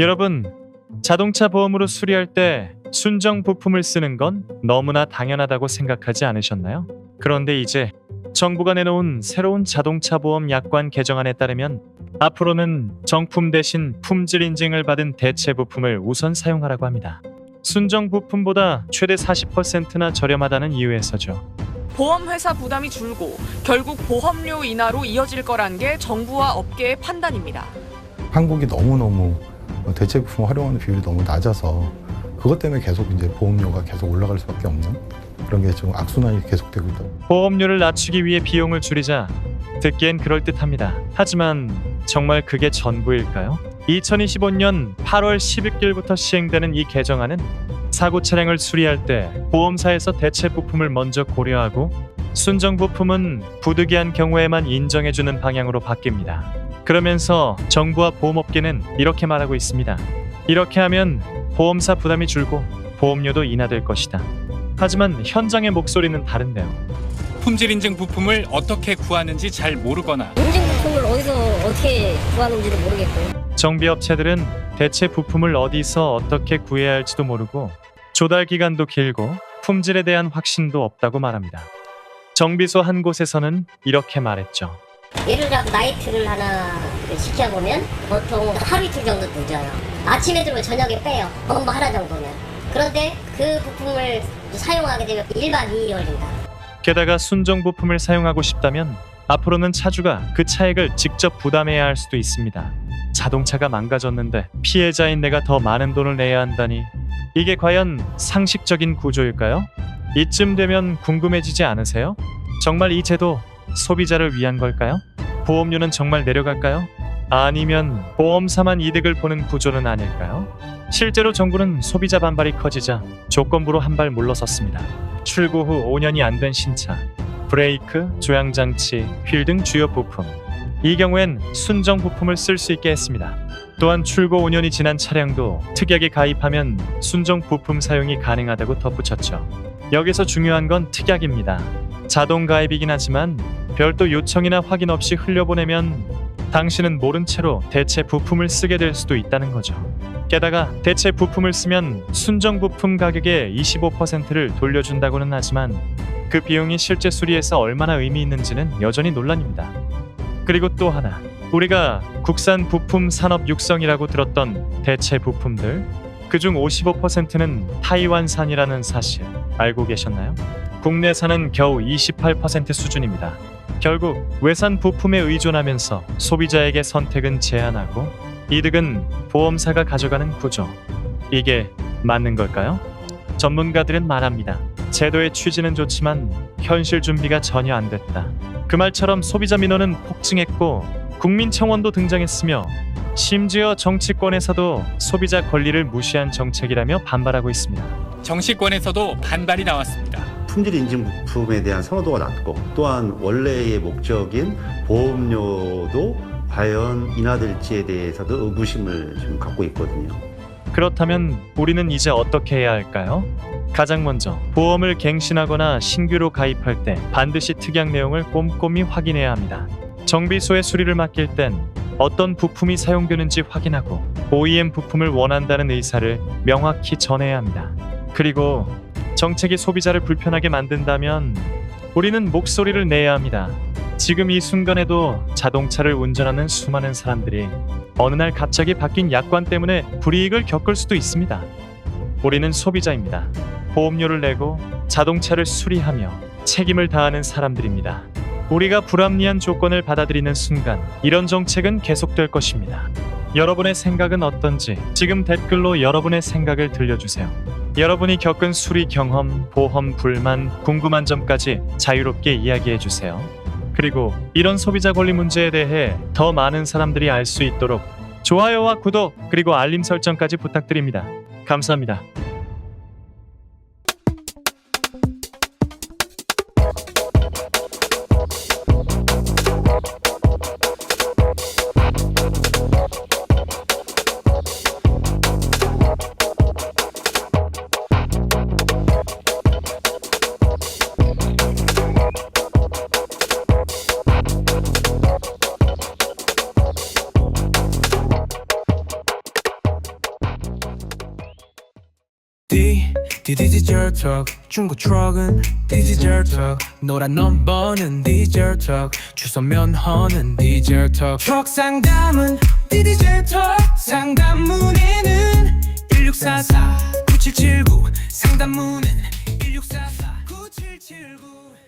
여러분, 자동차 보험으로 수리할 때 순정 부품을 쓰는 건 너무나 당연하다고 생각하지 않으셨나요? 그런데 이제 정부가 내놓은 새로운 자동차 보험 약관 개정안에 따르면 앞으로는 정품 대신 품질 인증을 받은 대체 부품을 우선 사용하라고 합니다. 순정 부품보다 최대 40%나 저렴하다는 이유에서죠. 보험회사 부담이 줄고 결국 보험료 인하로 이어질 거란 게 정부와 업계의 판단입니다. 한국이 너무너무 대체 부품 활용하는 비율이 너무 낮아서 그것 때문에 계속 이제 보험료가 계속 올라갈 수밖에 없는 그런 게 좀 악순환이 계속되고 있다. 보험료를 낮추기 위해 비용을 줄이자 듣기엔 그럴듯합니다. 하지만 정말 그게 전부일까요? 2025년 8월 11일부터 시행되는 이 개정안은 사고 차량을 수리할 때 보험사에서 대체 부품을 먼저 고려하고 순정 부품은 부득이한 경우에만 인정해주는 방향으로 바뀝니다. 그러면서 정부와 보험업계는 이렇게 말하고 있습니다. 이렇게 하면 보험사 부담이 줄고 보험료도 인하될 것이다. 하지만 현장의 목소리는 다른데요. 품질 인증 부품을 어떻게 구하는지 잘 모르거나 인증 부품을 어디서 어떻게 구하는지도 모르겠고요. 정비업체들은 대체 부품을 어디서 어떻게 구해야 할지도 모르고 조달 기간도 길고 품질에 대한 확신도 없다고 말합니다. 정비소 한 곳에서는 이렇게 말했죠. 예를 들어 나이트를 하나 시켜보면 보통 하루 이틀 정도 늦어요. 아침에 들면 저녁에 빼요. 업무 하나 정도는. 그런데 그 부품을 사용하게 되면 1박 2일이 걸린다. 게다가 순정 부품을 사용하고 싶다면 앞으로는 차주가 그 차액을 직접 부담해야 할 수도 있습니다. 자동차가 망가졌는데 피해자인 내가 더 많은 돈을 내야 한다니 이게 과연 상식적인 구조일까요? 이쯤 되면 궁금해지지 않으세요? 정말 이 제도 소비자를 위한 걸까요? 보험료는 정말 내려갈까요? 아니면 보험사만 이득을 보는 구조는 아닐까요? 실제로 정부는 소비자 반발이 커지자 조건부로 한 발 물러섰습니다. 출고 후 5년이 안 된 신차, 브레이크, 조향장치, 휠 등 주요 부품, 이 경우엔 순정 부품을 쓸 수 있게 했습니다. 또한 출고 5년이 지난 차량도 특약에 가입하면 순정 부품 사용이 가능하다고 덧붙였죠. 여기서 중요한 건 특약입니다. 자동 가입이긴 하지만 별도 요청이나 확인 없이 흘려보내면 당신은 모른 채로 대체 부품을 쓰게 될 수도 있다는 거죠. 게다가 대체 부품을 쓰면 순정 부품 가격의 25%를 돌려준다고는 하지만 그 비용이 실제 수리에서 얼마나 의미 있는지는 여전히 논란입니다. 그리고 또 하나, 우리가 국산 부품 산업 육성이라고 들었던 대체 부품들, 그중 55%는 타이완산이라는 사실 알고 계셨나요? 국내산은 겨우 28% 수준입니다. 결국 외산 부품에 의존하면서 소비자에게 선택은 제한하고 이득은 보험사가 가져가는 구조. 이게 맞는 걸까요? 전문가들은 말합니다. 제도의 취지는 좋지만 현실 준비가 전혀 안 됐다. 그 말처럼 소비자 민원은 폭증했고 국민청원도 등장했으며 심지어 정치권에서도 소비자 권리를 무시한 정책이라며 반발하고 있습니다. 정치권에서도 반발이 나왔습니다. 품질 인증 부품에 대한 선호도가 낮고 또한 원래의 목적인 보험료도 과연 인하될지에 대해서도 의구심을 지금 갖고 있거든요. 그렇다면 우리는 이제 어떻게 해야 할까요? 가장 먼저 보험을 갱신하거나 신규로 가입할 때 반드시 특약 내용을 꼼꼼히 확인해야 합니다. 정비소에 수리를 맡길 땐 어떤 부품이 사용되는지 확인하고 OEM 부품을 원한다는 의사를 명확히 전해야 합니다. 그리고 정책이 소비자를 불편하게 만든다면 우리는 목소리를 내야 합니다. 지금 이 순간에도 자동차를 운전하는 수많은 사람들이 어느 날 갑자기 바뀐 약관 때문에 불이익을 겪을 수도 있습니다. 우리는 소비자입니다. 보험료를 내고 자동차를 수리하며 책임을 다하는 사람들입니다. 우리가 불합리한 조건을 받아들이는 순간 이런 정책은 계속될 것입니다. 여러분의 생각은 어떤지 지금 댓글로 여러분의 생각을 들려주세요. 여러분이 겪은 수리 경험, 보험 불만, 궁금한 점까지 자유롭게 이야기해주세요. 그리고 이런 소비자 권리 문제에 대해 더 많은 사람들이 알 수 있도록 좋아요와 구독 그리고 알림 설정까지 부탁드립니다. 감사합니다. 디젤 트럭 중고 트럭은 디젤 트럭 노란 넘버는 디젤 트럭 주소 면허는 디젤 트럭 상담은 디젤 트럭 상담 문의는 1644 9779 상담 문의는 1644 9779